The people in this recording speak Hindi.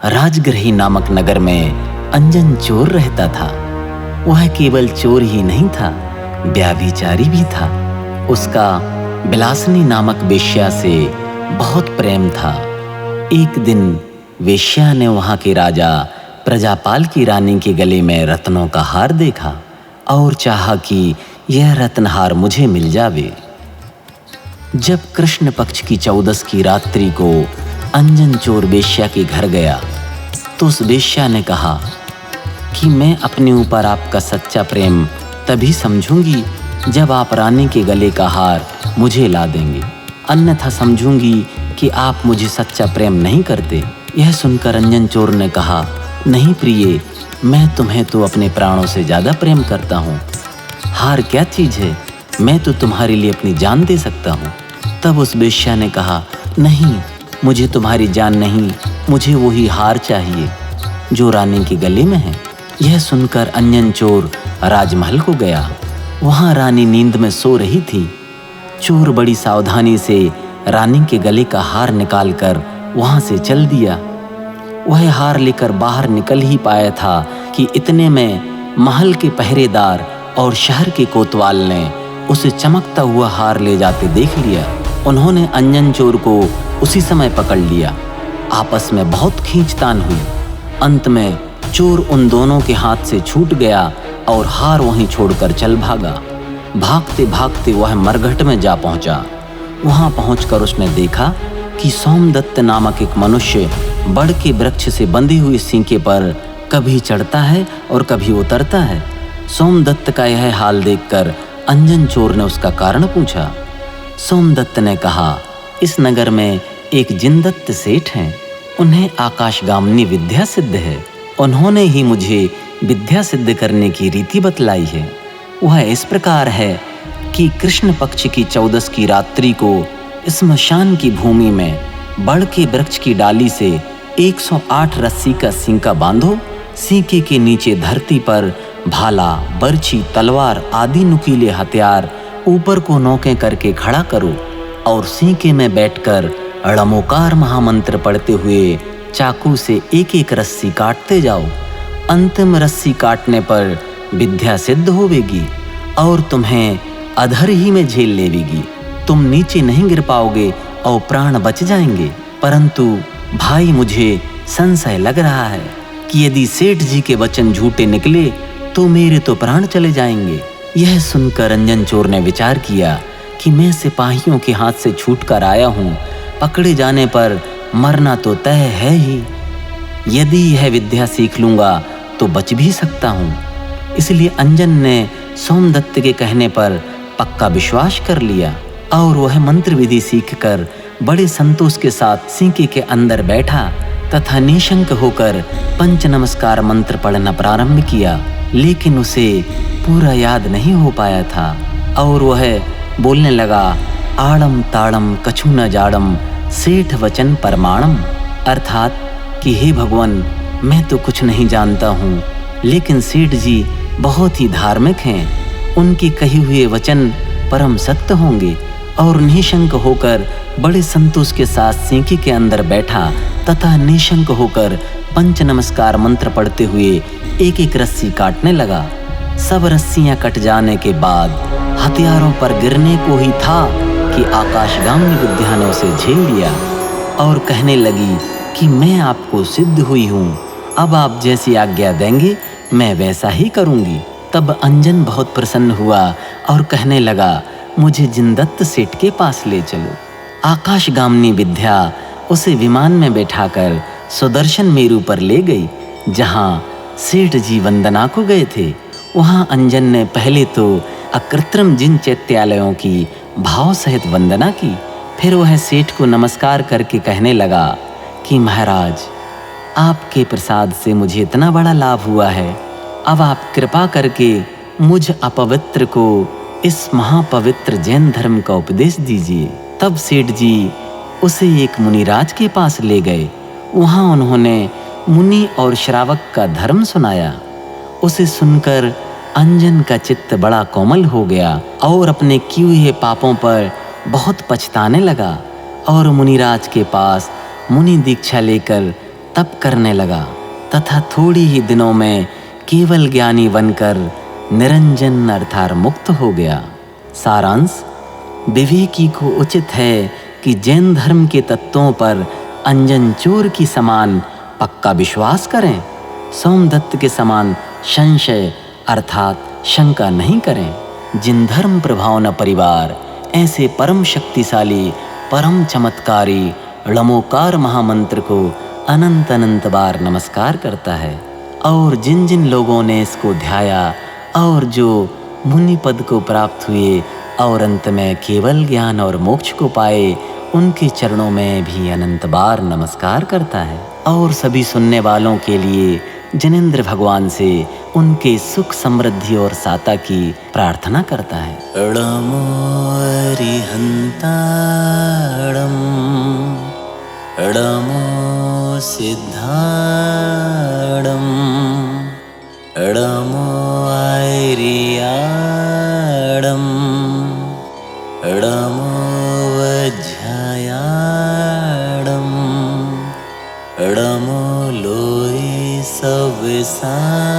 राजगृही नामक नगर में अंजन चोर रहता था। वह केवल चोर ही नहीं था, व्यभिचारी भी था। उसका बिलासिनी नामक वेश्या से बहुत प्रेम था। एक दिन वेश्या ने वहां के राजा प्रजापाल की रानी के गले में रत्नों का हार देखा और चाहा कि यह रत्नहार मुझे मिल जावे। जब कृष्ण पक्ष की 14 की रात्रि को अंजन चोर वेश्या के घर गया तो उस वेश्या ने कहा कि मैं अपने ऊपर आपका सच्चा प्रेम तभी समझूंगी जब आप रानी के गले का हार मुझे ला देंगे, अन्यथा समझूंगी कि आप मुझे सच्चा प्रेम नहीं करते। यह सुनकर अंजन चोर ने कहा, नहीं प्रिय, मैं तुम्हें तो अपने प्राणों से ज़्यादा प्रेम करता हूँ। हार क्या चीज़ है, मैं तो तुम्हारे लिए अपनी जान दे सकता हूँ। तब उस वेश्या ने कहा, नहीं, मुझे तुम्हारी जान नहीं, मुझे वही हार चाहिए जो रानी के गले में है। यह सुनकर अंजन चोर राजमहल को गया। वहाँ रानी नींद में सो रही थी। चोर बड़ी सावधानी से रानी के गले का हार निकालकर वहाँ से चल दिया। वह हार लेकर बाहर निकल ही पाया था कि इतने में महल के पहरेदार और शहर के कोतवाल ने उसे चमकता हुआ हार ले जाते देख लिया। उन्होंने अंजन चोर को उसी समय पकड़ लिया। आपस में बहुत खींचतान हुई। अंत में चोर उन दोनों के हाथ से छूट गया और हार वहीं छोड़कर चल भागा। भागते भागते वह मरघट में जा पहुंचा। वहां पहुंचकर उसने देखा कि सोमदत्त नामक एक मनुष्य बड़ के वृक्ष से बंधी हुई सींके पर कभी चढ़ता है और कभी उतरता है। सोमदत्त का यह हाल देखकर अंजन चोर ने उसका कारण पूछा। सोमदत्त ने कहा, इस नगर में एक जिनदत्त सेठ हैं, उन्हें आकाशगामिनी विद्या सिद्ध है। उन्होंने ही मुझे विद्या सिद्ध करने की रीति बतलाई है। वह इस प्रकार है कि कृष्ण पक्ष की 14 की रात्रि को स्मशान की भूमि में बड़ के वृक्ष की डाली से 108 रस्सी का सींका बांधो। सींके के नीचे धरती पर भाला, बर्छी, तलवार आदि नुकीले हथियार ऊपर को नोकें करके खड़ा करो और सींके में बैठकर ड़मोकार महामंत्र पढ़ते हुए चाकू से एक एक रस्सी काटते जाओ। अंतिम रस्सी काटने पर विद्या सिद्ध होवेगी और तुम्हें अधर ही में झेल लेवेगी। तुम नीचे नहीं गिर पाओगे और प्राण बच जाएंगे। परंतु भाई, मुझे संशय लग रहा है कि यदि सेठ जी के वचन झूठे निकले तो मेरे तो प्राण चले जाएंगे। यह सुनकर अंजन चोर ने विचार किया कि मैं सिपाहियों के हाथ से छूटकर आया हूँ, पकड़े जाने पर मरना तो तय है ही। यदि यह विद्या सीख लूँगा तो बच भी सकता हूँ। इसलिए अंजन ने सोमदत्त के कहने पर पक्का विश्वास कर लिया और वह मंत्र विधि सीखकर बड़े संतोष के साथ सींके के अंदर बैठा तथा निशंक होकर पंच नमस्कार मंत्र पढ़ना प्रारंभ किया। लेकिन उसे पूरा याद नहीं हो पाया था और वह बोलने लगा, आड़म ताड़म कछु न जाड़म सेठ वचन परमाणम, अर्थात कि हे भगवान, मैं तो कुछ नहीं जानता हूँ, लेकिन सेठ जी बहुत ही धार्मिक हैं। उनके कहे हुए वचन परम सत्य होंगे। और निशंक होकर बड़े संतोष के साथ सींके के अंदर बैठा तथा निशंक होकर पंच नमस्कार मंत्र पढ़ते हुए एक एक रस्सी काटने लगा। सब रस्सियां कट जाने के बाद हथियारों पर गिरने को ही था कि आकाशगामिनी विद्या ने उसे झेल लिया और कहने लगी कि मैं आपको सिद्ध हुई हूँ, अब आप जैसी आज्ञा देंगे मैं वैसा ही करूँगी। तब अंजन बहुत प्रसन्न हुआ और कहने लगा, मुझे जिनदत्त सेठ के पास ले चलो। आकाशगामिनी विद्या उसे विमान में बैठाकर सुदर्शन मेरु पर ले गई, जहाँ सेठ जी वंदना को गए थे। वहाँ अंजन ने पहले तो अकृत्रिम जिन चैत्यालयों की भाव सहित वंदना की। फिर वह सेठ को नमस्कार करके कहने लगा कि महाराज, आपके प्रसाद से मुझे इतना बड़ा लाभ हुआ है, अब आप कृपा करके मुझ अपवित्र को इस महापवित्र जैन धर्म का उपदेश दीजिए। तब सेठ जी उसे एक मुनिराज के पास ले गए। वहाँ उन्होंने मुनि और श्रावक का धर्म सुनाया। उसे सुनकर अंजन का चित्त बड़ा कोमल हो गया और अपने किए हुए पापों पर बहुत पछताने लगा और मुनिराज के पास मुनि दीक्षा लेकर तप करने लगा तथा थोड़ी ही दिनों में केवल ज्ञानी बनकर निरंजन अर्थात मुक्त हो गया। सारांश, विवेकी को उचित है कि जैन धर्म के तत्वों पर अंजन चोर की समान पक्का विश्वास करें, सोमदत्त के समान संशय अर्थात शंका नहीं करें। जिन धर्म प्रभावना परिवार ऐसे परम शक्तिशाली परम चमत्कारी ळमोकार महामंत्र को अनंत अनंत बार नमस्कार करता है और जिन जिन लोगों ने इसको ध्याया और जो मुनि पद को प्राप्त हुए और अंत में केवल ज्ञान और मोक्ष को पाए, उनके चरणों में भी अनंत बार नमस्कार करता है और सभी सुनने वालों के लिए जनेंद्र भगवान से उनके सुख समृद्धि और साता की प्रार्थना करता है। ळमो अरिहंताणं ळमो सिद्धाणं ळमो ऐरियाणं ळमो वज्रयाणं ळमो लोई सविसाणं